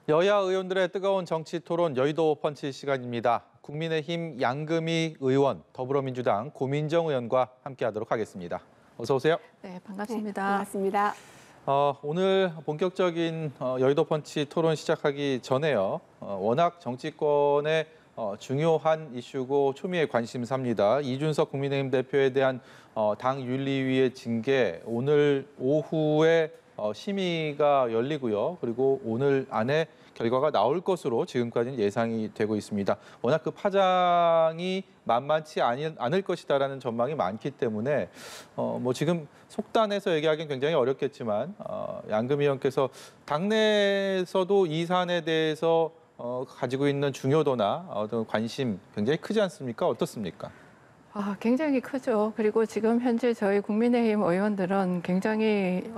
여야 의원들의 뜨거운 정치 토론 여의도 펀치 시간입니다. 국민의힘 양금희 의원, 더불어민주당 고민정 의원과 함께하도록 하겠습니다. 어서 오세요. 네, 반갑습니다. 네, 반갑습니다. 오늘 본격적인 여의도 펀치 토론 시작하기 전에요. 워낙 정치권의 중요한 이슈고 초미의 관심사입니다. 이준석 국민의힘 대표에 대한 당 윤리위의 징계 오늘 오후에 심의가 열리고요. 그리고 오늘 안에 결과가 나올 것으로 지금까지는 예상이 되고 있습니다. 워낙 그 파장이 만만치 않을 것이다라는 전망이 많기 때문에 뭐 지금 속단해서 얘기하기는 굉장히 어렵겠지만 양금희 의원께서 당내에서도 이 사안에 대해서 가지고 있는 중요도나 어떤 관심 굉장히 크지 않습니까? 어떻습니까? 굉장히 크죠. 그리고 지금 현재 저희 국민의힘 의원들은 굉장히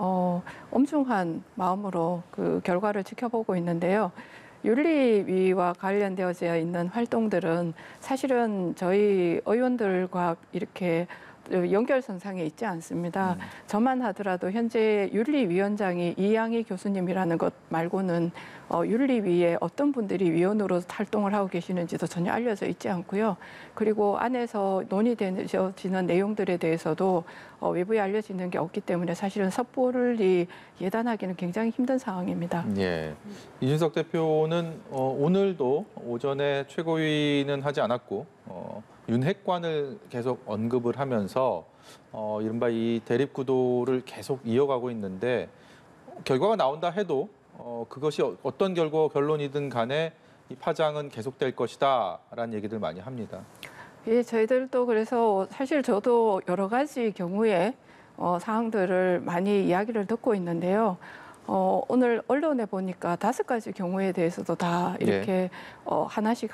엄중한 마음으로 그 결과를 지켜보고 있는데요. 윤리위와 관련되어져 있는 활동들은 사실은 저희 의원들과 이렇게 연결선상에 있지 않습니다. 저만 하더라도 현재 윤리위원장이 이양희 교수님이라는 것 말고는 윤리위에 어떤 분들이 위원으로 활동을 하고 계시는지도 전혀 알려져 있지 않고요. 그리고 안에서 논의되어지는 내용들에 대해서도 외부에 알려지는 게 없기 때문에 사실은 섣불리 예단하기는 굉장히 힘든 상황입니다. 예. 이준석 대표는 오늘도 오전에 최고위는 하지 않았고 윤핵관을 계속 언급을 하면서 이른바 이 대립 구도를 계속 이어가고 있는데 결과가 나온다 해도 그것이 어떤 결론이든 간에 이 파장은 계속될 것이다라는 얘기들 많이 합니다. 예, 저희들도 그래서 사실 저도 여러 가지 경우에 사항들을 많이 이야기를 듣고 있는데요. 오늘 언론에 보니까 5가지 경우에 대해서도 다 이렇게 하나씩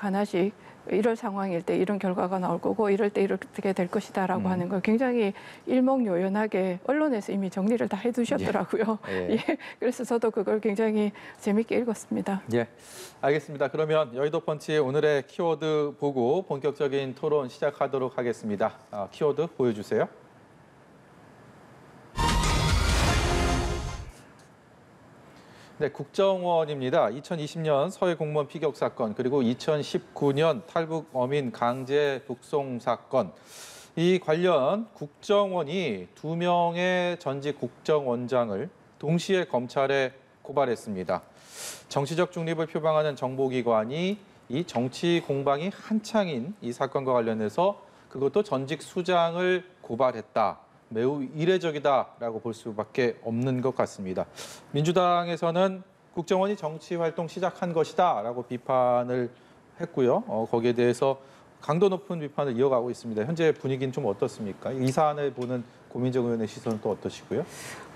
이럴 상황일 때 이런 결과가 나올 거고 이럴 때 이렇게 될 것이다라고 하는 걸 굉장히 일목요연하게 언론에서 이미 정리를 다 해두셨더라고요. 예, 그래서 저도 그걸 굉장히 재밌게 읽었습니다. 예, 알겠습니다. 그러면 여의도 펀치의 오늘의 키워드 보고 본격적인 토론 시작하도록 하겠습니다. 키워드 보여주세요. 네, 국정원입니다. 2020년 서해 공무원 피격 사건 그리고 2019년 탈북 어민 강제 북송 사건 이 관련 국정원이 2명의 전직 국정원장을 동시에 검찰에 고발했습니다. 정치적 중립을 표방하는 정보기관이 이 정치 공방이 한창인 이 사건과 관련해서 그것도 전직 수장을 고발했다. 매우 이례적이다라고 볼 수밖에 없는 것 같습니다. 민주당에서는 국정원이 정치 활동 시작한 것이다라고 비판을 했고요. 거기에 대해서 강도 높은 비판을 이어가고 있습니다. 현재 분위기는 좀 어떻습니까? 이 사안을 보는 고민정 의원의 시선은 또 어떠시고요?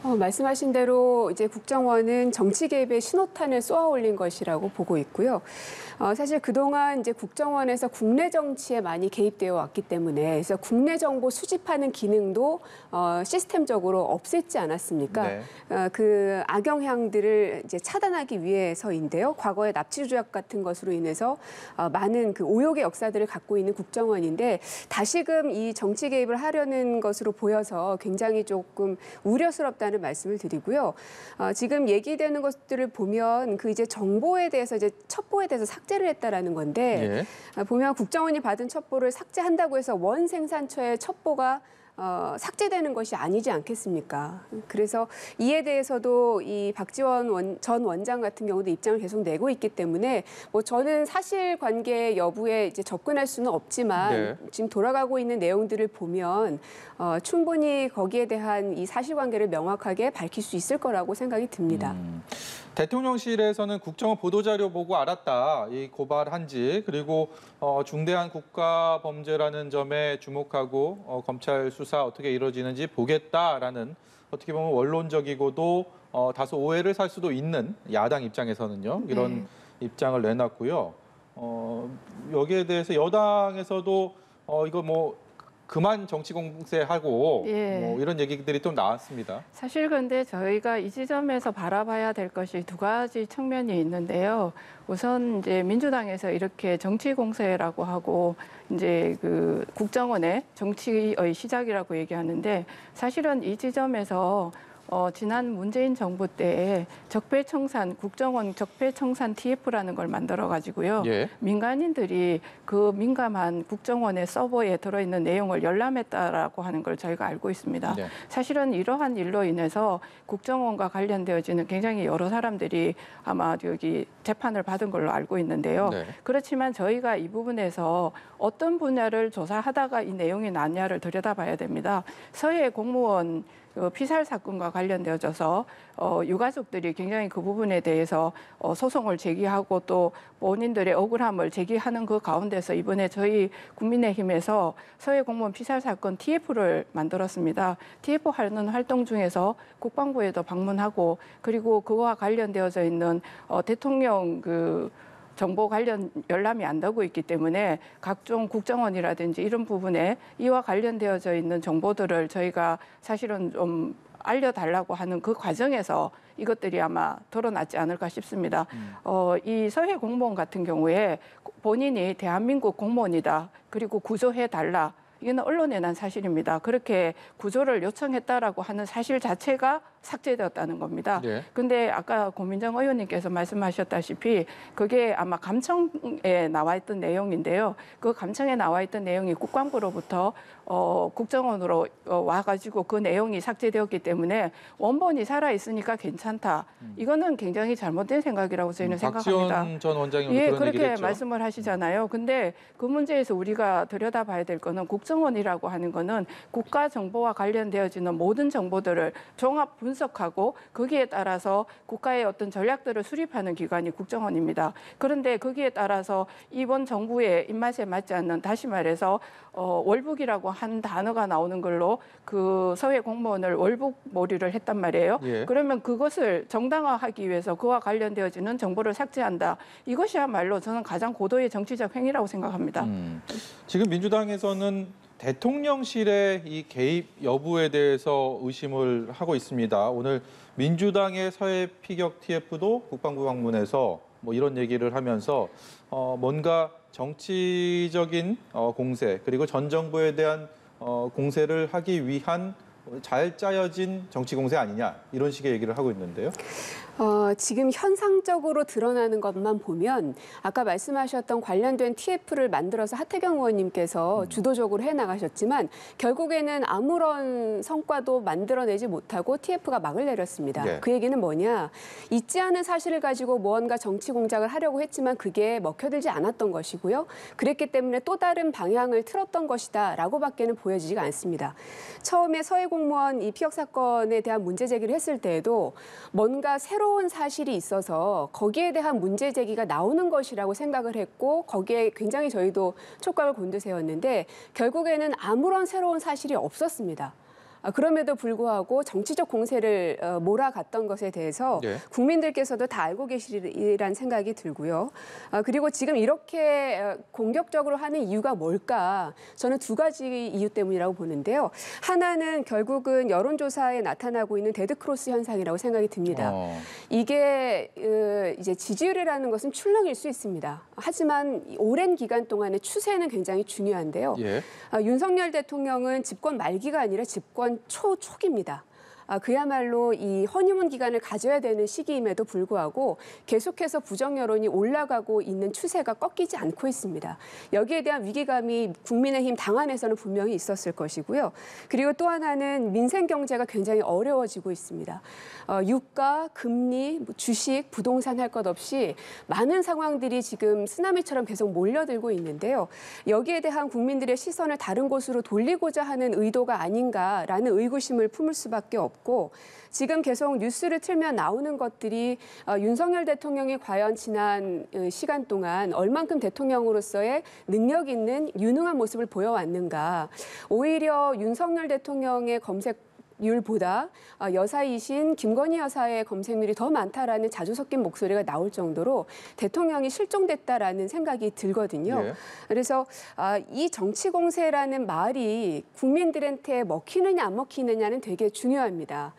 말씀하신 대로 이제 국정원은 정치 개입의 신호탄을 쏘아올린 것이라고 보고 있고요. 사실 그동안 이제 국정원에서 국내 정치에 많이 개입되어 왔기 때문에 그래서 국내 정보 수집하는 기능도 시스템적으로 없앴지 않았습니까? 네. 그 악영향들을 이제 차단하기 위해서인데요. 과거의 납치 조작 같은 것으로 인해서 많은 그 오욕의 역사들을 갖고 있는 국정원인데 다시금 이 정치 개입을 하려는 것으로 보여서 굉장히 조금 우려스럽다는 말씀을 드리고요. 지금 얘기되는 것들을 보면 그 이제 정보에 대해서 이제 첩보에 대해서 삭제를 했다라는 건데 보면 국정원이 받은 첩보를 삭제한다고 해서 원 생산처의 첩보가 삭제되는 것이 아니지 않겠습니까? 그래서 이에 대해서도 이 박지원 전 원장 같은 경우도 입장을 계속 내고 있기 때문에 뭐 저는 사실관계 여부에 이제 접근할 수는 없지만 지금 돌아가고 있는 내용들을 보면 충분히 거기에 대한 이 사실관계를 명확하게 밝힐 수 있을 거라고 생각이 듭니다. 대통령실에서는 국정원 보도자료 보고 알았다. 이 고발한지 그리고 중대한 국가 범죄라는 점에 주목하고 검찰 수사 어떻게 이루어지는지 보겠다라는 어떻게 보면 원론적이고도 다소 오해를 살 수도 있는 야당 입장에서는요. 이런 입장을 내놨고요. 여기에 대해서 여당에서도 이거 뭐 그만 정치 공세하고 뭐 이런 얘기들이 좀 나왔습니다. 사실 근데 저희가 이 지점에서 바라봐야 될 것이 2가지 측면이 있는데요. 우선 이제 민주당에서 이렇게 정치 공세라고 하고 이제 그 국정원의 정치의 시작이라고 얘기하는데 사실은 이 지점에서 지난 문재인 정부 때에 국정원 적폐청산 TF라는 걸 만들어 가지고요. 예. 민간인들이 그 민감한 국정원의 서버에 들어있는 내용을 열람했다라고 하는 걸 저희가 알고 있습니다. 네. 사실은 이러한 일로 인해서 국정원과 관련되어지는 굉장히 여러 사람들이 아마 여기 재판을 받은 걸로 알고 있는데요. 네. 그렇지만 저희가 이 부분에서 어떤 분야를 조사하다가 이 내용이 나냐를 들여다봐야 됩니다. 서해 공무원 피살 사건과 관련되어져서 유가족들이 굉장히 그 부분에 대해서 소송을 제기하고 또 본인들의 억울함을 제기하는 그 가운데서 이번에 저희 국민의힘에서 서해 공무원 피살 사건 TF를 만들었습니다. TF 하는 활동 중에서 국방부에도 방문하고 그리고 그와 관련되어져 있는 대통령 정보 관련 열람이 안 되고 있기 때문에 각종 국정원이라든지 이런 부분에 이와 관련되어져 있는 정보들을 저희가 사실은 좀 알려달라고 하는 그 과정에서 이것들이 아마 드러났지 않을까 싶습니다. 이 서해 공무원 같은 경우에 본인이 대한민국 공무원이다. 그리고 구조해달라. 이거는 언론에 난 사실입니다. 그렇게 구조를 요청했다라고 하는 사실 자체가 삭제되었다는 겁니다. 그런데 아까 고민정 의원님께서 말씀하셨다시피 그게 아마 감청에 나와 있던 내용인데요. 그 감청에 나와 있던 내용이 국방부로부터 국정원으로 와가지고 그 내용이 삭제되었기 때문에 원본이 살아있으니까 괜찮다. 이거는 굉장히 잘못된 생각이라고 저희는 생각합니다. 박지원 전 원장이 예, 그런 그렇게 얘기를 했죠. 말씀을 하시잖아요. 근데 그 문제에서 우리가 들여다봐야 될 거는 국정원이라고 하는 거는 국가 정보와 관련되어지는 모든 정보들을 종합 분석하고 거기에 따라서 국가의 어떤 전략들을 수립하는 기관이 국정원입니다. 그런데 거기에 따라서 이번 정부의 입맛에 맞지 않는, 다시 말해서 월북이라고 한 단어가 나오는 걸로 그 서해 공무원을 월북몰이를 했단 말이에요. 예. 그러면 그것을 정당화하기 위해서 그와 관련되어지는 정보를 삭제한다. 이것이야말로 저는 가장 고도의 정치적 행위라고 생각합니다. 지금 민주당에서는 대통령실의 이 개입 여부에 대해서 의심을 하고 있습니다. 오늘 민주당의 서해 피격 TF도 국방부 방문해서 뭐 이런 얘기를 하면서 뭔가 정치적인 공세 그리고 전 정부에 대한 공세를 하기 위한 잘 짜여진 정치 공세 아니냐 이런 식의 얘기를 하고 있는데요. 지금 현상적으로 드러나는 것만 보면 아까 말씀하셨던 관련된 TF를 만들어서 하태경 의원님께서 주도적으로 해나가셨지만 결국에는 아무런 성과도 만들어내지 못하고 TF가 막을 내렸습니다. 네. 그 얘기는 뭐냐? 있지 않은 사실을 가지고 무언가 정치 공작을 하려고 했지만 그게 먹혀들지 않았던 것이고요. 그랬기 때문에 또 다른 방향을 틀었던 것이다라고밖에는 보여지지가 않습니다. 처음에 서해 공무원 이 피격 사건에 대한 문제 제기를 했을 때에도 뭔가 새로운 사실이 있어서 거기에 대한 문제 제기가 나오는 것이라고 생각을 했고 거기에 굉장히 저희도 촉각을 곤두세웠는데 결국에는 아무런 새로운 사실이 없었습니다. 그럼에도 불구하고 정치적 공세를 몰아갔던 것에 대해서 네. 국민들께서도 다 알고 계시리란 생각이 들고요. 그리고 지금 이렇게 공격적으로 하는 이유가 뭘까? 저는 두 가지 이유 때문이라고 보는데요. 하나는 결국은 여론조사에 나타나고 있는 데드크로스 현상이라고 생각이 듭니다. 이게 이제 지지율이라는 것은 출렁일 수 있습니다. 하지만 오랜 기간 동안의 추세는 굉장히 중요한데요. 예. 윤석열 대통령은 집권 말기가 아니라 집권 초기입니다. 그야말로 이 허니문 기간을 가져야 되는 시기임에도 불구하고 계속해서 부정 여론이 올라가고 있는 추세가 꺾이지 않고 있습니다. 여기에 대한 위기감이 국민의힘 당 안에서는 분명히 있었을 것이고요. 그리고 또 하나는 민생 경제가 굉장히 어려워지고 있습니다. 유가, 금리, 주식, 부동산 할 것 없이 많은 상황들이 지금 쓰나미처럼 계속 몰려들고 있는데요. 여기에 대한 국민들의 시선을 다른 곳으로 돌리고자 하는 의도가 아닌가라는 의구심을 품을 수밖에 없고 지금 계속 뉴스를 틀면 나오는 것들이 윤석열 대통령이 과연 지난 시간 동안 얼만큼 대통령으로서의 능력 있는 유능한 모습을 보여왔는가. 오히려 윤석열 대통령의 검색률보다 여사이신 김건희 여사의 검색률이 더 많다라는 자주 섞인 목소리가 나올 정도로 대통령이 실종됐다라는 생각이 들거든요. 예. 그래서 이 정치 공세라는 말이 국민들한테 먹히느냐 안 먹히느냐는 되게 중요합니다.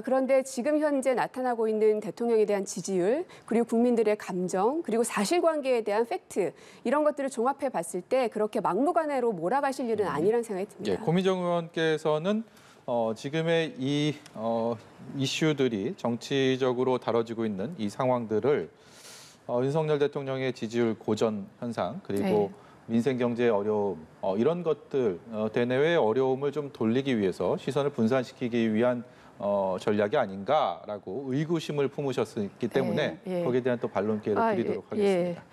그런데 지금 현재 나타나고 있는 대통령에 대한 지지율, 그리고 국민들의 감정, 그리고 사실관계에 대한 팩트 이런 것들을 종합해 봤을 때 그렇게 막무가내로 몰아가실 일은 아니라는 생각이 듭니다. 예, 고민정 의원께서는 지금의 이 이슈들이 정치적으로 다뤄지고 있는 이 상황들을 윤석열 대통령의 지지율 고전 현상 그리고 네. 민생 경제의 어려움 이런 것들 대내외의 어려움을 좀 돌리기 위해서 시선을 분산시키기 위한 전략이 아닌가라고 의구심을 품으셨기 때문에 예. 거기에 대한 또 반론 기회를 드리도록 하겠습니다.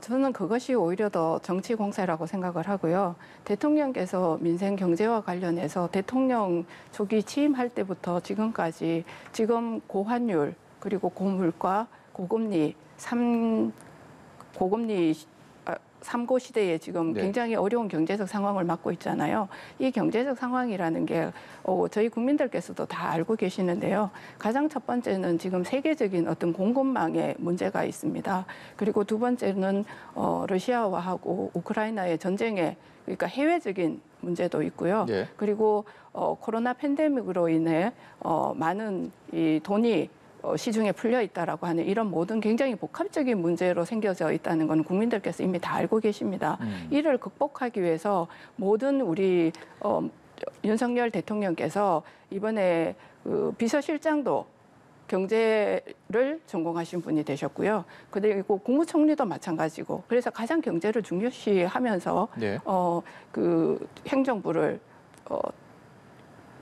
저는 그것이 오히려 더 정치 공세라고 생각을 하고요. 대통령께서 민생 경제와 관련해서 대통령 초기 취임할 때부터 지금까지 지금 고환율 그리고 고물가, 고금리, 삼고 시대에 지금 네. 굉장히 어려운 경제적 상황을 맞고 있잖아요. 이 경제적 상황이라는 게 저희 국민들께서도 다 알고 계시는데요. 가장 첫 번째는 지금 세계적인 어떤 공급망에 문제가 있습니다. 그리고 두 번째는 러시아와하고 우크라이나의 전쟁에 그러니까 해외적인 문제도 있고요. 네. 그리고 코로나 팬데믹으로 인해 많은 이 돈이 시중에 풀려 있다라고 하는 이런 모든 굉장히 복합적인 문제로 생겨져 있다는 건 국민들께서 이미 다 알고 계십니다. 이를 극복하기 위해서 모든 우리 윤석열 대통령께서 이번에 그 비서실장도 경제를 전공하신 분이 되셨고요. 그리고 국무총리도 마찬가지고 그래서 가장 경제를 중요시하면서 네. 그 행정부를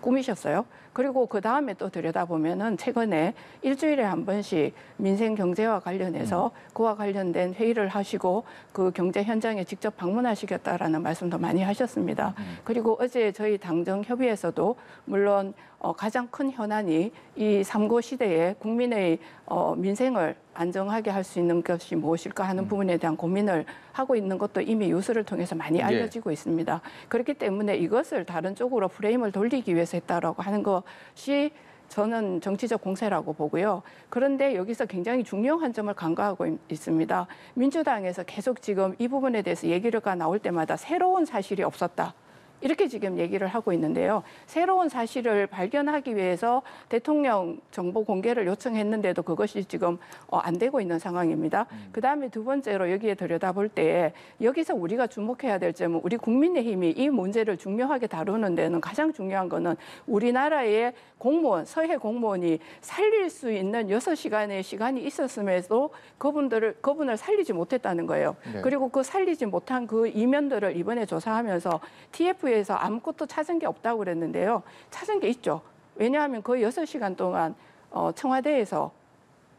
꾸미셨어요. 그리고 그 다음에 또 들여다보면은 최근에 일주일에 한 번씩 민생 경제와 관련해서 그와 관련된 회의를 하시고 그 경제 현장에 직접 방문하시겠다라는 말씀도 많이 하셨습니다. 그리고 어제 저희 당정 협의에서도 물론 가장 큰 현안이 이 3고 시대에 국민의 민생을 안정하게 할 수 있는 것이 무엇일까 하는 부분에 대한 고민을 하고 있는 것도 이미 뉴스를 통해서 많이 알려지고 있습니다. 그렇기 때문에 이것을 다른 쪽으로 프레임을 돌리기 위해서 했다라고 하는 것이 저는 정치적 공세라고 보고요. 그런데 여기서 굉장히 중요한 점을 간과하고 있습니다. 민주당에서 계속 지금 이 부분에 대해서 얘기가 나올 때마다 새로운 사실이 없었다. 이렇게 지금 얘기를 하고 있는데요. 새로운 사실을 발견하기 위해서 대통령 정보 공개를 요청했는데도 그것이 지금 안 되고 있는 상황입니다. 그다음에 두 번째로 여기에 들여다볼 때 여기서 우리가 주목해야 될 점은 우리 국민의힘이 이 문제를 중요하게 다루는 데는 가장 중요한 거는 우리나라의 공무원, 서해 공무원이 살릴 수 있는 6시간의 시간이 있었음에도 그분을 살리지 못했다는 거예요. 네. 그리고 그 살리지 못한 그 이면들을 이번에 조사하면서 TF에서 아무것도 찾은 게 없다고 그랬는데요. 찾은 게 있죠. 왜냐하면 거의 6시간 동안 청와대에서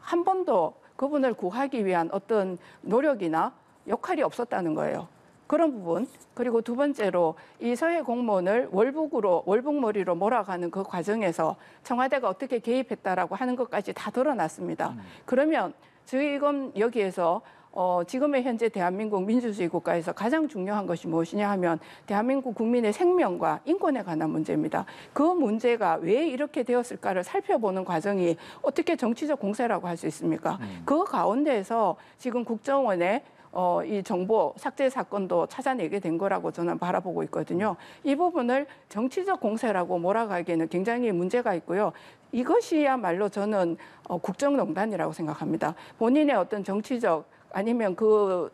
한 번도 그분을 구하기 위한 어떤 노력이나 역할이 없었다는 거예요. 그런 부분. 그리고 두 번째로 이 서해 공무원을 월북머리로 몰아가는 그 과정에서 청와대가 어떻게 개입했다라고 하는 것까지 다 드러났습니다. 그러면 지금 여기에서 지금의 현재 대한민국 민주주의 국가에서 가장 중요한 것이 무엇이냐 하면 대한민국 국민의 생명과 인권에 관한 문제입니다. 그 문제가 왜 이렇게 되었을까를 살펴보는 과정이 어떻게 정치적 공세라고 할 수 있습니까? 그 가운데에서 지금 국정원의 이 정보 삭제 사건도 찾아내게 된 거라고 저는 바라보고 있거든요. 이 부분을 정치적 공세라고 몰아가기에는 굉장히 문제가 있고요. 이것이야말로 저는 국정농단이라고 생각합니다. 본인의 어떤 정치적 아니면 그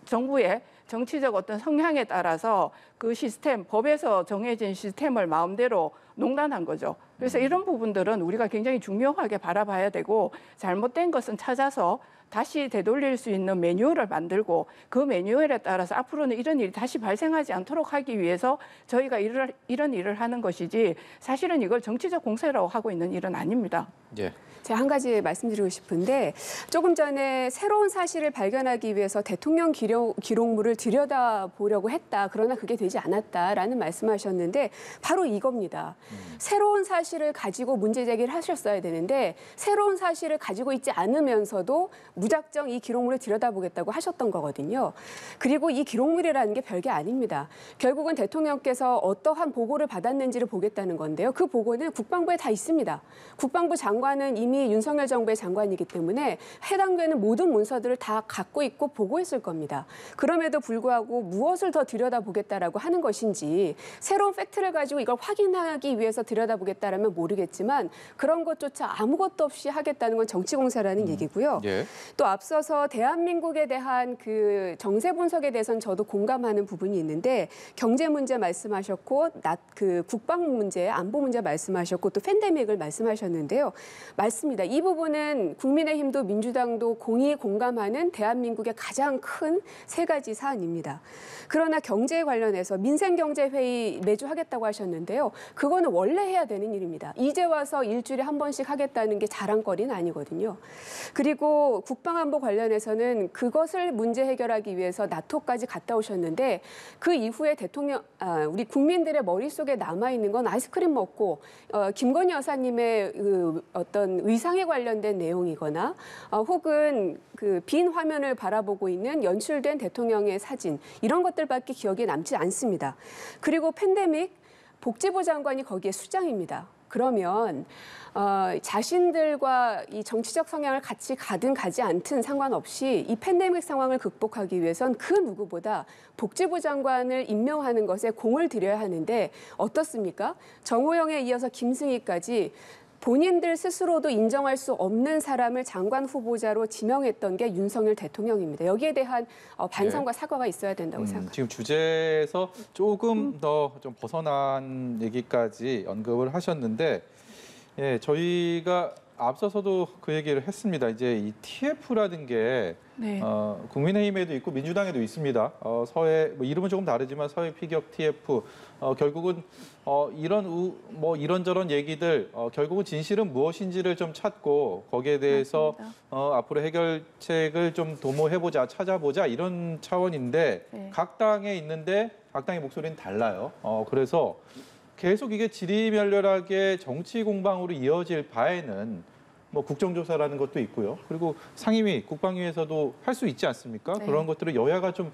정부의 정치적 어떤 성향에 따라서 그 시스템, 법에서 정해진 시스템을 마음대로 농단한 거죠. 그래서 이런 부분들은 우리가 굉장히 중요하게 바라봐야 되고 잘못된 것은 찾아서 다시 되돌릴 수 있는 매뉴얼을 만들고 그 매뉴얼에 따라서 앞으로는 이런 일이 다시 발생하지 않도록 하기 위해서 저희가 이런 일을 하는 것이지 사실은 이걸 정치적 공세라고 하고 있는 일은 아닙니다. 예. 제가 한 가지 말씀드리고 싶은데 조금 전에 새로운 사실을 발견하기 위해서 대통령 기록물을 들여다보려고 했다. 그러나 그게 되지 않았다라는 말씀하셨는데 바로 이겁니다. 새로운 사실을 가지고 문제 제기를 하셨어야 되는데 새로운 사실을 가지고 있지 않으면서도 무작정 이 기록물을 들여다보겠다고 하셨던 거거든요. 그리고 이 기록물이라는 게 별게 아닙니다. 결국은 대통령께서 어떠한 보고를 받았는지를 보겠다는 건데요. 그 보고는 국방부에 다 있습니다. 국방부 장관은 이미 윤석열 정부의 장관이기 때문에 해당되는 모든 문서들을 다 갖고 있고 보고했을 겁니다. 그럼에도 불구하고 무엇을 더 들여다보겠다라고 하는 것인지 새로운 팩트를 가지고 이걸 확인하기 위해서 들여다보겠다라면 모르겠지만 그런 것조차 아무것도 없이 하겠다는 건 정치 공세라는 얘기고요. 예. 또 앞서서 대한민국에 대한 그 정세 분석에 대해서는 저도 공감하는 부분이 있는데 경제 문제 말씀하셨고 그 국방 문제, 안보 문제 말씀하셨고 또 팬데믹을 말씀하셨는데요. 맞습니다. 이 부분은 국민의힘도 민주당도 공히 공감하는 대한민국의 가장 큰 세 가지 사안입니다. 그러나 경제에 관련해서 민생경제회의 매주 하겠다고 하셨는데요. 그거는 원래 해야 되는 일입니다. 이제 와서 일주일에 한 번씩 하겠다는 게 자랑거리는 아니거든요. 그리고 국방안보 관련해서는 그것을 문제 해결하기 위해서 나토까지 갔다 오셨는데 그 이후에 우리 국민들의 머릿속에 남아있는 건 아이스크림 먹고 김건희 여사님의 그 어떤 의상에 관련된 내용이거나 혹은 그 빈 화면을 바라보고 있는 연출된 대통령의 사진 이런 것들밖에 기억에 남지 않습니다. 그리고 팬데믹 복지부 장관이 거기에 수장입니다. 그러면 자신들과 이 정치적 성향을 같이 가든 가지 않든 상관없이 이 팬데믹 상황을 극복하기 위해선 그 누구보다 복지부 장관을 임명하는 것에 공을 들여야 하는데 어떻습니까? 정호영에 이어서 김승희까지 본인들 스스로도 인정할 수 없는 사람을 장관 후보자로 지명했던 게 윤석열 대통령입니다. 여기에 대한 반성과 사과가 있어야 된다고 생각합니다. 지금 주제에서 조금 더 좀 벗어난 얘기까지 언급을 하셨는데 예, 저희가 앞서서도 그 얘기를 했습니다. 이제 이 TF라는 게 네. 국민의힘에도 있고 민주당에도 있습니다. 서해 뭐 이름은 조금 다르지만 서해 피격 TF 결국은 이런저런 얘기들 결국은 진실은 무엇인지를 좀 찾고 거기에 대해서 앞으로 해결책을 좀 도모해보자, 찾아보자 이런 차원인데 네. 각 당에 있는데 각 당의 목소리는 달라요. 그래서 계속 이게 지리멸렬하게 정치 공방으로 이어질 바에는 뭐 국정조사라는 것도 있고요. 그리고 상임위, 국방위에서도 할 수 있지 않습니까? 네. 그런 것들을 여야가 좀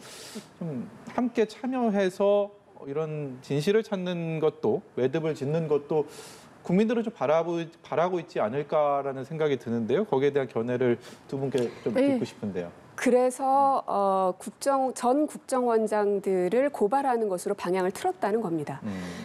함께 참여해서 이런 진실을 찾는 것도 매듭을 짓는 것도 국민들은 좀 바라고 있지 않을까라는 생각이 드는데요. 거기에 대한 견해를 두 분께 좀 네. 듣고 싶은데요. 그래서 전 국정원장들을 고발하는 것으로 방향을 틀었다는 겁니다.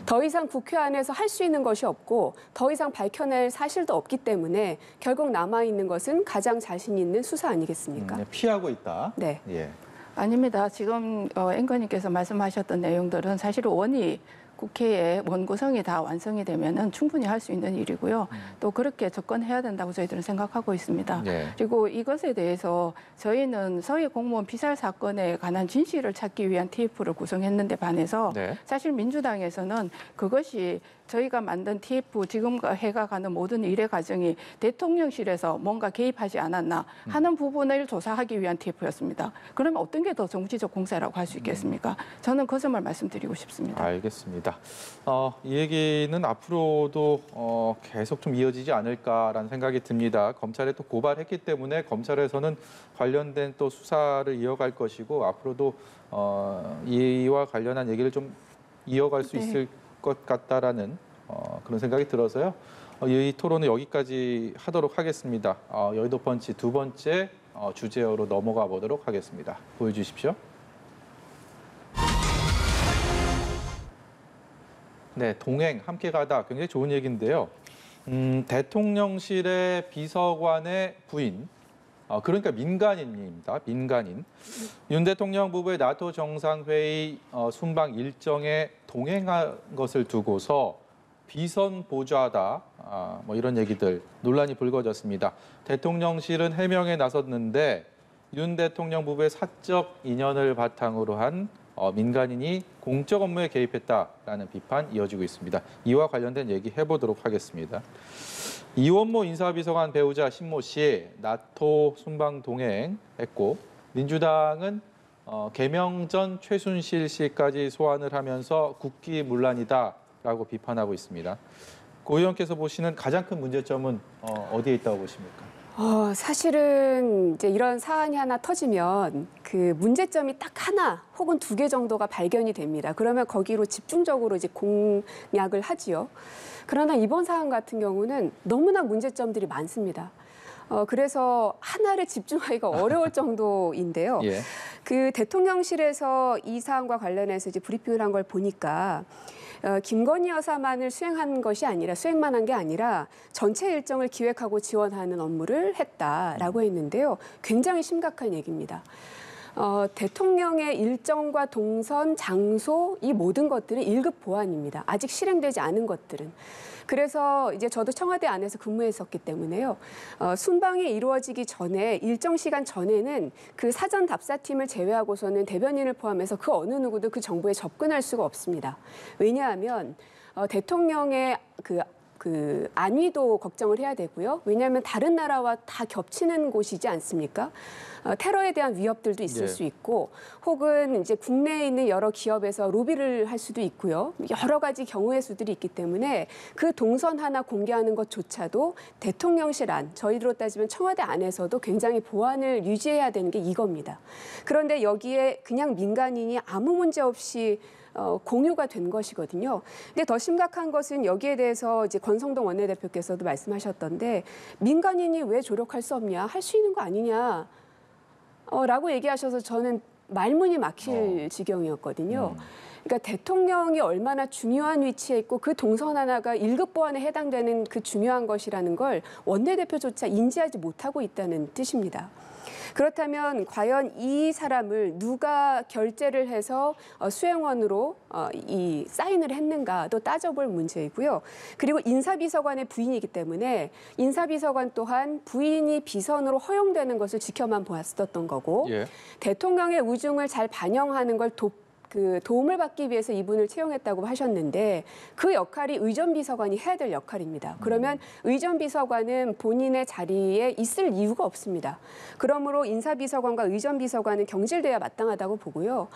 더 이상 국회 안에서 할 수 있는 것이 없고 더 이상 밝혀낼 사실도 없기 때문에 결국 남아있는 것은 가장 자신 있는 수사 아니겠습니까? 피하고 있다. 네. 예. 아닙니다. 지금 앵커님께서 말씀하셨던 내용들은 사실 원이 국회의 원구성이 다 완성이 되면은 충분히 할 수 있는 일이고요. 또 그렇게 접근해야 된다고 저희들은 생각하고 있습니다. 네. 그리고 이것에 대해서 저희는 서해 공무원 피살 사건에 관한 진실을 찾기 위한 TF를 구성했는데 반해서 네. 사실 민주당에서는 그것이 저희가 만든 TF 지금과 해가가는 모든 일의 과정이 대통령실에서 뭔가 개입하지 않았나 하는 부분을 조사하기 위한 TF였습니다. 그러면 어떤 게 더 정치적 공세라고 할 수 있겠습니까? 저는 그 점을 말씀드리고 싶습니다. 알겠습니다. 이 얘기는 앞으로도 계속 좀 이어지지 않을까라는 생각이 듭니다. 검찰에 또 고발했기 때문에 검찰에서는 관련된 또 수사를 이어갈 것이고 앞으로도 이와 관련한 얘기를 좀 이어갈 수 네. 있을 것 같다라는 그런 생각이 들어서요. 이 토론은 여기까지 하도록 하겠습니다. 여의도 펀치 두 번째 주제어로 넘어가 보도록 하겠습니다. 보여주십시오. 네, 동행 함께 가다 굉장히 좋은 얘기인데요. 대통령실의 비서관의 부인, 그러니까 민간인입니다. 민간인. 윤 대통령 부부의 나토 정상회의 순방 일정에 동행한 것을 두고서 비선 보좌하다, 뭐 이런 얘기들 논란이 불거졌습니다. 대통령실은 해명에 나섰는데 윤 대통령 부부의 사적 인연을 바탕으로 한 민간인이 공적 업무에 개입했다라는 비판 이어지고 있습니다. 이와 관련된 얘기 해보도록 하겠습니다. 이원모 인사비서관 배우자 신모 씨 나토 순방 동행했고 민주당은 개명 전 최순실 씨까지 소환을 하면서 국기문란이다라고 비판하고 있습니다. 고 의원께서 보시는 가장 큰 문제점은 어디에 있다고 보십니까? 사실은 이제 이런 사안이 하나 터지면 그 문제점이 딱 하나 혹은 두 개 정도가 발견이 됩니다. 그러면 거기로 집중적으로 이제 공략을 하지요. 그러나 이번 사안 같은 경우는 너무나 문제점들이 많습니다. 그래서 하나를 집중하기가 어려울 정도인데요. 예. 그 대통령실에서 이 사안과 관련해서 이제 브리핑을 한 걸 보니까 김건희 여사만을 수행만 한 게 아니라 전체 일정을 기획하고 지원하는 업무를 했다라고 했는데요. 굉장히 심각한 얘기입니다. 대통령의 일정과 동선, 장소 이 모든 것들은 1급 보안입니다. 아직 실행되지 않은 것들은. 그래서 이제 저도 청와대 안에서 근무했었기 때문에요. 순방이 이루어지기 전에 일정 시간 전에는 그 사전 답사팀을 제외하고서는 대변인을 포함해서 그 어느 누구도 그 정보에 접근할 수가 없습니다. 왜냐하면 대통령의 그 안위도 걱정을 해야 되고요. 왜냐하면 다른 나라와 다 겹치는 곳이지 않습니까? 테러에 대한 위협들도 있을 수 있고, 혹은 이제 국내에 있는 여러 기업에서 로비를 할 수도 있고요. 여러 가지 경우의 수들이 있기 때문에 그 동선 하나 공개하는 것조차도 대통령실 안, 저희로 따지면 청와대 안에서도 굉장히 보안을 유지해야 되는 게 이겁니다. 그런데 여기에 그냥 민간인이 아무 문제 없이 공유가 된 것이거든요. 근데 더 심각한 것은 여기에 대해서 이제 권성동 원내대표께서도 말씀하셨던데, 민간인이 왜 조력할 수 없냐, 할 수 있는 거 아니냐, 라고 얘기하셔서 저는 말문이 막힐 지경이었거든요. 그러니까 대통령이 얼마나 중요한 위치에 있고 그 동선 하나가 1급 보안에 해당되는 그 중요한 것이라는 걸 원내대표조차 인지하지 못하고 있다는 뜻입니다. 그렇다면 과연 이 사람을 누가 결재를 해서 수행원으로 이 사인을 했는가도 따져볼 문제이고요. 그리고 인사비서관의 부인이기 때문에 인사비서관 또한 부인이 비선으로 허용되는 것을 지켜만 보았었던 거고, 대통령의 우중을 잘 반영하는 걸 도움을 받기 위해서 이분을 채용했다고 하셨는데, 그 역할이 의전비서관이 해야 될 역할입니다. 그러면 의전비서관은 본인의 자리에 있을 이유가 없습니다. 그러므로 인사비서관과 의전비서관은 경질돼야 마땅하다고 보고요.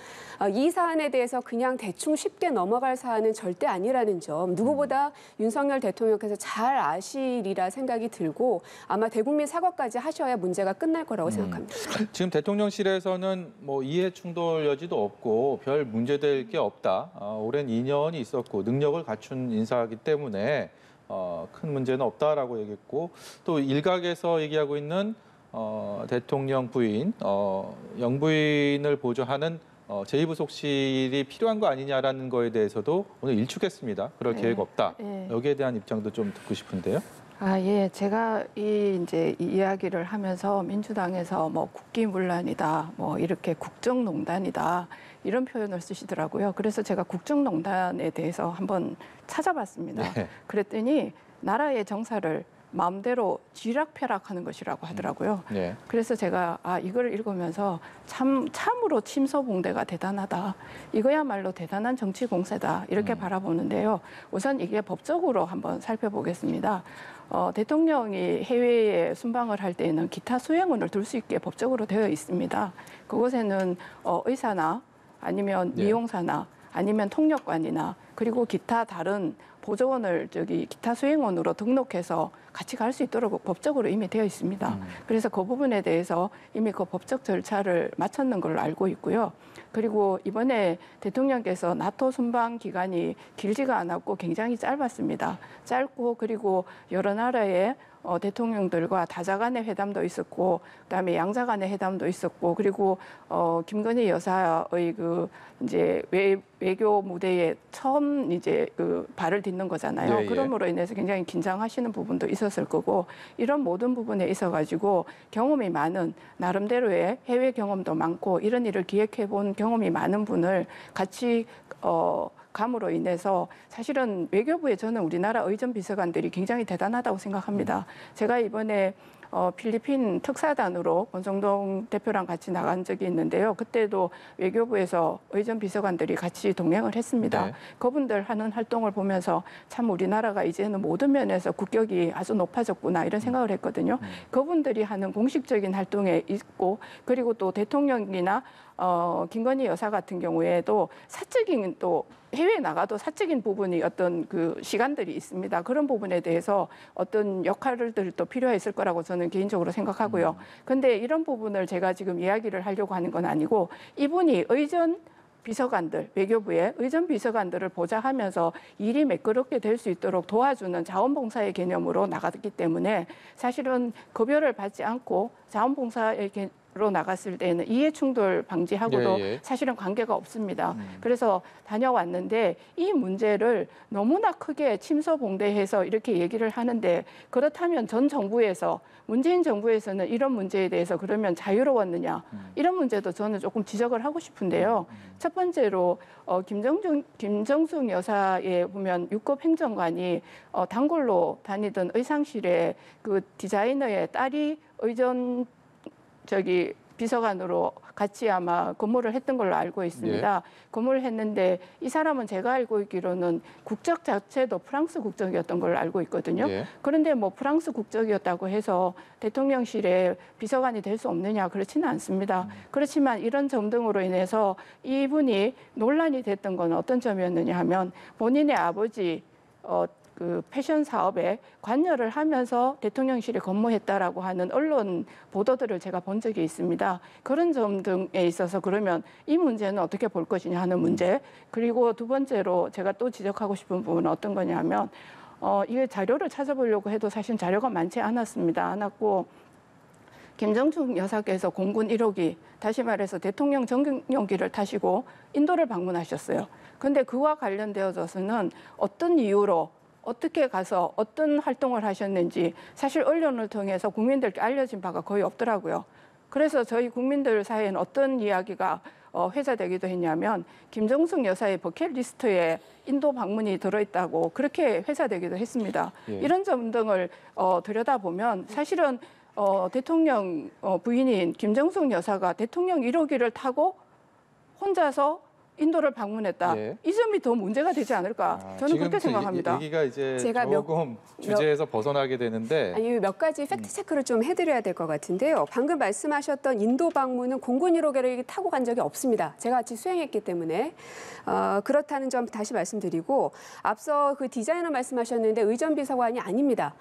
이 사안에 대해서 그냥 대충 쉽게 넘어갈 사안은 절대 아니라는 점, 누구보다 윤석열 대통령께서 잘 아시리라 생각이 들고, 아마 대국민 사과까지 하셔야 문제가 끝날 거라고 생각합니다. 지금 대통령실에서는 뭐 이해 충돌 여지도 없고 별 문제될 게 없다. 오랜 인연이 있었고 능력을 갖춘 인사이기 때문에 큰 문제는 없다라고 얘기했고, 또 일각에서 얘기하고 있는 대통령 부인, 영부인을 보조하는 제2부속실이 필요한 거 아니냐라는 거에 대해서도 오늘 일축했습니다. 그럴 계획 없다. 여기에 대한 입장도 좀 듣고 싶은데요. 예. 제가 이 이야기를 하면서 민주당에서 뭐 국기문란이다, 뭐 이렇게 국정농단이다, 이런 표현을 쓰시더라고요. 그래서 제가 국정농단에 대해서 한번 찾아봤습니다. 그랬더니 나라의 정사를 마음대로 쥐락펴락하는 것이라고 하더라고요. 그래서 제가 이걸 읽으면서 참으로 침소봉대가 대단하다. 이거야말로 대단한 정치 공세다. 이렇게 바라보는데요. 우선 이게 법적으로 한번 살펴보겠습니다. 대통령이 해외에 순방을 할 때에는 기타 수행원을 둘 수 있게 법적으로 되어 있습니다. 그곳에는 의사나 아니면 미용사나 아니면 통역관이나 그리고 기타 다른 보조원을 기타 수행원으로 등록해서 같이 갈 수 있도록 법적으로 이미 되어 있습니다. 그래서 그 부분에 대해서 이미 그 법적 절차를 마쳤는 걸로 알고 있고요. 그리고 이번에 대통령께서 나토 순방 기간이 길지가 않았고 굉장히 짧았습니다. 짧고 그리고 여러 나라의 대통령들과 다자 간의 회담도 있었고, 그다음에 양자 간의 회담도 있었고, 그리고 김건희 여사의 이제 외교 무대에 처음 이제 발을 딛는 거잖아요. 그러므로 인해서 굉장히 긴장하시는 부분도 있었을 거고, 이런 모든 부분에 있어가지고 경험이 많은, 나름대로의 해외 경험도 많고 이런 일을 기획해본 경험이 많은 분을 같이 감으로 인해서 사실은 외교부에 저는 우리나라 의전 비서관들이 굉장히 대단하다고 생각합니다. 제가 이번에 필리핀 특사단으로 권성동 대표랑 같이 나간 적이 있는데요. 그때도 외교부에서 의전 비서관들이 같이 동행을 했습니다. 그분들 하는 활동을 보면서 참 우리나라가 이제는 모든 면에서 국격이 아주 높아졌구나 이런 생각을 했거든요. 그분들이 하는 공식적인 활동에 있고, 그리고 또 대통령이나 김건희 여사 같은 경우에도 사적인 또 해외에 나가도 사적인 부분이 어떤 시간들이 있습니다. 그런 부분에 대해서 어떤 역할들도 필요했을 거라고 저는 개인적으로 생각하고요. 근데 이런 부분을 제가 지금 이야기를 하려고 하는 건 아니고, 이분이 의전 비서관들, 외교부의 의전 비서관들을 보좌하면서 일이 매끄럽게 될 수 있도록 도와주는 자원봉사의 개념으로 나갔기 때문에 사실은 급여를 받지 않고 자원봉사의 나갔을 때는 이해충돌 방지하고도 예, 예. 사실은 관계가 없습니다. 그래서 다녀왔는데 이 문제를 너무나 크게 침소봉대해서 이렇게 얘기를 하는데 그렇다면 전 정부에서 문재인 정부에서는 이런 문제에 대해서 그러면 자유로웠느냐 이런 문제도 저는 조금 지적을 하고 싶은데요. 첫 번째로 김정숙 여사의 보면 6급 행정관이 단골로 다니던 의상실에 그 디자이너의 딸이 의전 비서관으로 같이 아마 근무를 했던 걸로 알고 있습니다. 근무를 했는데 이 사람은 제가 알고 있기로는 국적 자체도 프랑스 국적이었던 걸로 알고 있거든요. 그런데 뭐 프랑스 국적이었다고 해서 대통령실에 비서관이 될 수 없느냐 그렇지는 않습니다. 그렇지만 이런 점 등으로 인해서 이분이 논란이 됐던 건 어떤 점이었느냐 하면 본인의 아버지 그 패션 사업에 관여를 하면서 대통령실에 근무했다라고 하는 언론 보도들을 제가 본 적이 있습니다. 그런 점 등에 있어서 그러면 이 문제는 어떻게 볼 것이냐 하는 문제. 그리고 두 번째로 제가 또 지적하고 싶은 부분은 어떤 거냐 하면 이게 자료를 찾아보려고 해도 사실 자료가 많지 않았고 김정숙 여사께서 공군 1호기, 다시 말해서 대통령 전용기를 타시고 인도를 방문하셨어요. 그런데 그와 관련되어서는 어떤 이유로 어떻게 가서 어떤 활동을 하셨는지 사실 언론을 통해서 국민들께 알려진 바가 거의 없더라고요. 그래서 저희 국민들 사이에는 어떤 이야기가 회자되기도 했냐면 김정숙 여사의 버킷리스트에 인도 방문이 들어있다고 그렇게 회자되기도 했습니다. 이런 점 등을 들여다보면 사실은 대통령 부인인 김정숙 여사가 대통령 1호기를 타고 혼자서 인도를 방문했다. 이 점이 더 문제가 되지 않을까? 저는 그렇게 생각합니다. 얘기가 이제 제가 조금 주제에서 벗어나게 되는데 아니 몇 가지 팩트 체크를 좀 해드려야 될 것 같은데요. 방금 말씀하셨던 인도 방문은 공군 1호기를 타고 간 적이 없습니다. 제가 같이 수행했기 때문에 그렇다는 점 다시 말씀드리고 앞서 그 디자이너 말씀하셨는데 의전비서관이 아닙니다.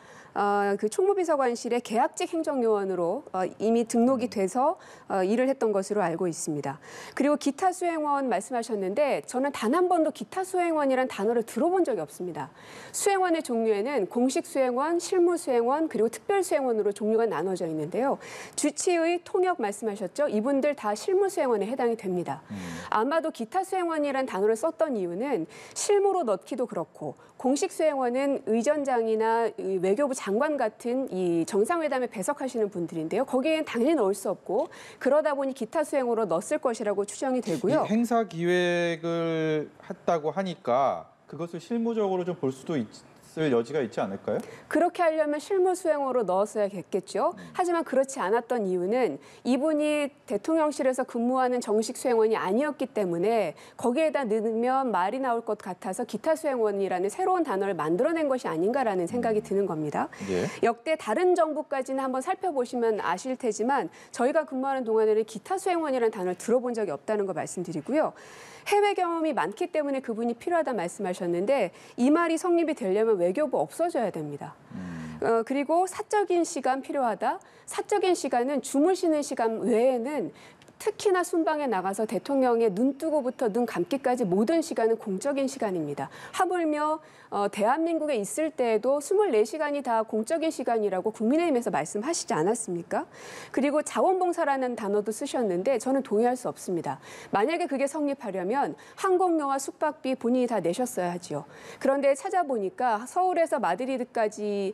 그 총무비서관실의 계약직 행정요원으로 이미 등록이 돼서 일을 했던 것으로 알고 있습니다. 그리고 기타 수행원 말씀하셨는데 저는 단 한 번도 기타 수행원이라는 단어를 들어본 적이 없습니다. 수행원의 종류에는 공식 수행원, 실무 수행원, 그리고 특별 수행원으로 종류가 나눠져 있는데요. 주치의, 통역 말씀하셨죠? 이분들 다 실무 수행원에 해당이 됩니다. 아마도 기타 수행원이라는 단어를 썼던 이유는 실무로 넣기도 그렇고 공식 수행원은 의전장이나 외교부 장관 같은 이 정상회담에 배석하시는 분들인데요. 거기엔 당연히 넣을 수 없고 그러다 보니 기타 수행으로 넣었을 것이라고 추정이 되고요. 이 행사 기획을 했다고 하니까 그것을 실무적으로 좀 볼 수도 있을 여지가 있지 않을까요? 그렇게 하려면 실무 수행으로 넣었어야겠죠. 하지만 그렇지 않았던 이유는 이분이 대통령실에서 근무하는 정식 수행원이 아니었기 때문에 거기에다 넣으면 말이 나올 것 같아서 기타 수행원이라는 새로운 단어를 만들어낸 것이 아닌가라는 생각이 드는 겁니다. 역대 다른 정부까지는 한번 살펴보시면 아실 테지만 저희가 근무하는 동안에는 기타 수행원이라는 단어를 들어본 적이 없다는 거 말씀드리고요. 해외 경험이 많기 때문에 그분이 필요하다 말씀하셨는데 이 말이 성립이 되려면 외교부 없어져야 됩니다. 그리고 사적인 시간 필요하다. 사적인 시간은 주무시는 시간 외에는 특히나 순방에 나가서 대통령의 눈 뜨고부터 눈 감기까지 모든 시간은 공적인 시간입니다. 하물며 대한민국에 있을 때에도 24시간이 다 공적인 시간이라고 국민의힘에서 말씀하시지 않았습니까? 그리고 자원봉사라는 단어도 쓰셨는데 저는 동의할 수 없습니다. 만약에 그게 성립하려면 항공료와 숙박비 본인이 다 내셨어야 하지요. 그런데 찾아보니까 서울에서 마드리드까지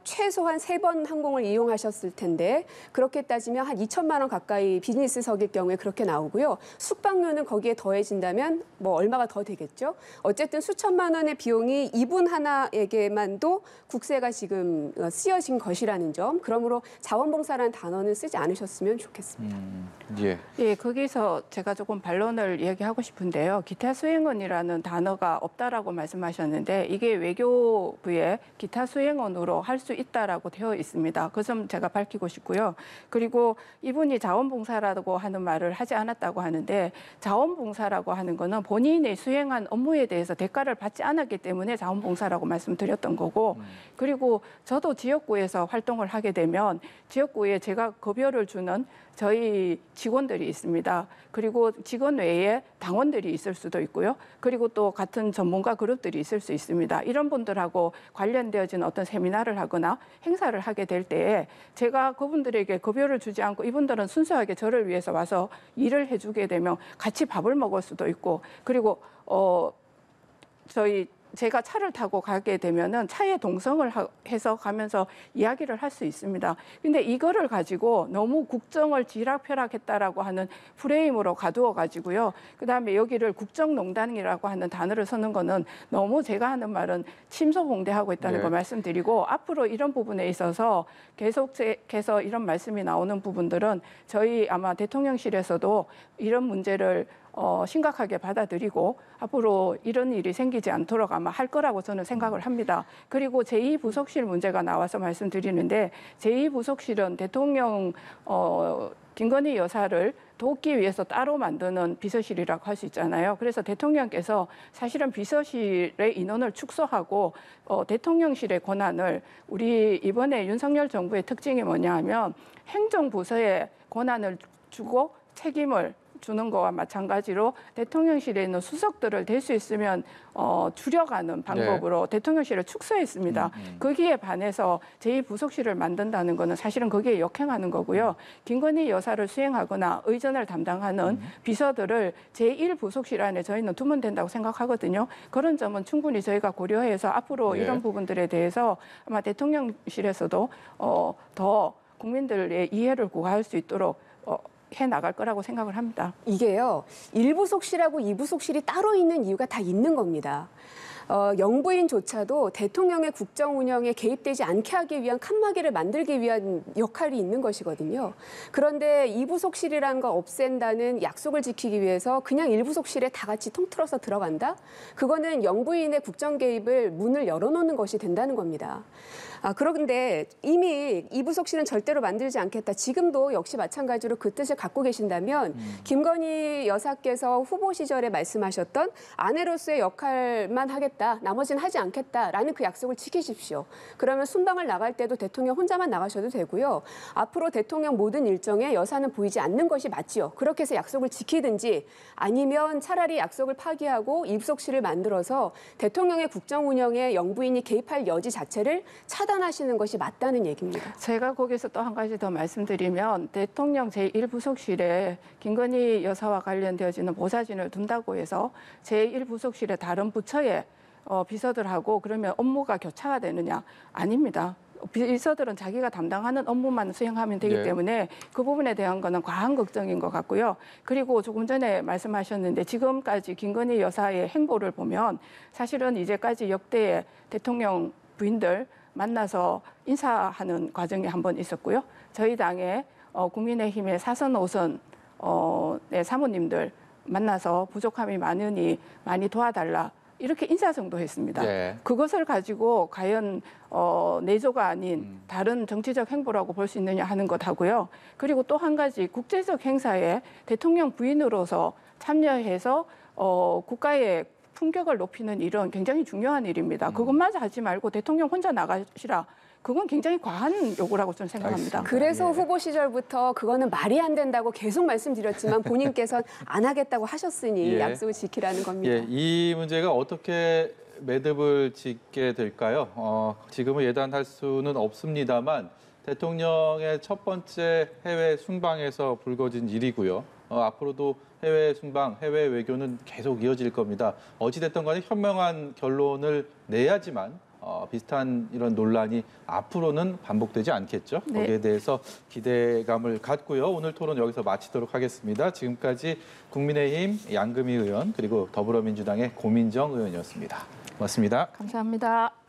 최소한 3번 항공을 이용하셨을 텐데 그렇게 따지면 한 2천만 원 가까이 비즈니스석일 경우에 그렇게 나오고요. 숙박료는 거기에 더해진다면 뭐 얼마가 더 되겠죠. 어쨌든 수천만 원의 비용이 이분 하나에게만도 국세가 지금 쓰여진 것이라는 점. 그러므로 자원봉사라는 단어는 쓰지 않으셨으면 좋겠습니다. 예, 거기서 제가 조금 반론을 얘기하고 싶은데요. 기타 수행원이라는 단어가 없다라고 말씀하셨는데 이게 외교부에 기타 수행원으로 할 수 있다라고 되어 있습니다. 그 점 제가 밝히고 싶고요. 그리고 이분이 자원봉사라고 하는 말을 하지 않았다고 하는데 자원봉사라고 하는 거는 본인이 수행한 업무에 대해서 대가를 받지 않았기 때문에 자원봉사라고 말씀드렸던 거고 그리고 저도 지역구에서 활동을 하게 되면 지역구에 제가 급여를 주는 저희 직원들이 있습니다. 그리고 직원 외에 당원들이 있을 수도 있고요. 그리고 또 같은 전문가 그룹들이 있을 수 있습니다. 이런 분들하고 관련되어진 어떤 세미나를 하거나 행사를 하게 될 때에 제가 그분들에게 급여를 주지 않고 이분들은 순수하게 저를 위해서 와서 일을 해주게 되면 같이 밥을 먹을 수도 있고, 그리고 제가 차를 타고 가게 되면은 차에 동성을 해서 가면서 이야기를 할 수 있습니다. 근데 이거를 가지고 너무 국정을 쥐락펴락했다라고 하는 프레임으로 가두어 가지고요. 그다음에 여기를 국정농단이라고 하는 단어를 쓰는 거는 너무 제가 하는 말은 침소봉대하고 있다는 걸 말씀드리고, 앞으로 이런 부분에 있어서 계속해서 이런 말씀이 나오는 부분들은 저희 아마 대통령실에서도 이런 문제를 심각하게 받아들이고 앞으로 이런 일이 생기지 않도록 아마 할 거라고 저는 생각을 합니다. 그리고 제2부속실 문제가 나와서 말씀드리는데, 제2부속실은 대통령 김건희 여사를 돕기 위해서 따로 만드는 비서실이라고 할 수 있잖아요. 그래서 대통령께서 사실은 비서실의 인원을 축소하고 대통령실의 권한을, 우리 이번에 윤석열 정부의 특징이 뭐냐 하면 행정부서에 권한을 주고 책임을 주는 거와 마찬가지로 대통령실에 있는 수석들을 될 수 있으면 줄여가는 방법으로 대통령실을 축소했습니다. 거기에 반해서 제2부속실을 만든다는 거는 사실은 거기에 역행하는 거고요. 김건희 여사를 수행하거나 의전을 담당하는 비서들을 제1부속실 안에 저희는 두면 된다고 생각하거든요. 그런 점은 충분히 저희가 고려해서 앞으로 이런 부분들에 대해서 아마 대통령실에서도 더 국민들의 이해를 구할 수 있도록 해 나갈 거라고 생각을 합니다. 이게요, 1부속실하고 2부속실이 따로 있는 이유가 다 있는 겁니다. 영부인조차도 대통령의 국정 운영에 개입되지 않게 하기 위한 칸막이를 만들기 위한 역할이 있는 것이거든요. 그런데 2부속실이라는 걸 없앤다는 약속을 지키기 위해서 그냥 1부속실에 다 같이 통틀어서 들어간다? 그거는 영부인의 국정 개입을 문을 열어놓는 것이 된다는 겁니다. 그런데 이미 2부속실은 절대로 만들지 않겠다. 지금도 역시 마찬가지로 그 뜻을 갖고 계신다면 김건희 여사께서 후보 시절에 말씀하셨던 아내로서의 역할만 하겠다, 나머지는 하지 않겠다라는 그 약속을 지키십시오. 그러면 순방을 나갈 때도 대통령 혼자만 나가셔도 되고요. 앞으로 대통령 모든 일정에 여사는 보이지 않는 것이 맞지요. 그렇게 해서 약속을 지키든지, 아니면 차라리 약속을 파기하고 2부속실을 만들어서 대통령의 국정 운영에 영부인이 개입할 여지 자체를 차단하시는 것이 맞다는 얘기입니다. 제가 거기서 또 한 가지 더 말씀드리면, 대통령 제1부속실에 김건희 여사와 관련되어지는 보좌진을 둔다고 해서 제1부속실의 다른 부처의 비서들하고 그러면 업무가 교차가 되느냐? 아닙니다. 비서들은 자기가 담당하는 업무만 수행하면 되기 때문에 그 부분에 대한 거는 과한 걱정인 것 같고요. 그리고 조금 전에 말씀하셨는데, 지금까지 김건희 여사의 행보를 보면 사실은 이제까지 역대의 대통령 부인들 만나서 인사하는 과정이 한 번 있었고요. 저희 당의 국민의힘의 4선, 5선 사모님들 만나서 부족함이 많으니 많이 도와달라, 이렇게 인사 정도 했습니다. 그것을 가지고 과연 내조가 아닌 다른 정치적 행보라고 볼 수 있느냐 하는 것하고요. 그리고 또 한 가지, 국제적 행사에 대통령 부인으로서 참여해서 국가의 품격을 높이는 일은 굉장히 중요한 일입니다. 그것마저 하지 말고 대통령 혼자 나가시라, 그건 굉장히 과한 요구라고 저는 생각합니다. 그래서 후보 시절부터 그거는 말이 안 된다고 계속 말씀드렸지만 본인께서 안 하겠다고 하셨으니 약속을 지키라는 겁니다. 이 문제가 어떻게 매듭을 짓게 될까요? 지금은 예단할 수는 없습니다만 대통령의 첫 번째 해외 순방에서 불거진 일이고요. 앞으로도 해외 순방, 해외 외교는 계속 이어질 겁니다. 어찌됐든 간에 현명한 결론을 내야지만 비슷한 이런 논란이 앞으로는 반복되지 않겠죠. 거기에 대해서 기대감을 갖고요. 오늘 토론 여기서 마치도록 하겠습니다. 지금까지 국민의힘 양금희 의원, 그리고 더불어민주당의 고민정 의원이었습니다. 고맙습니다. 감사합니다.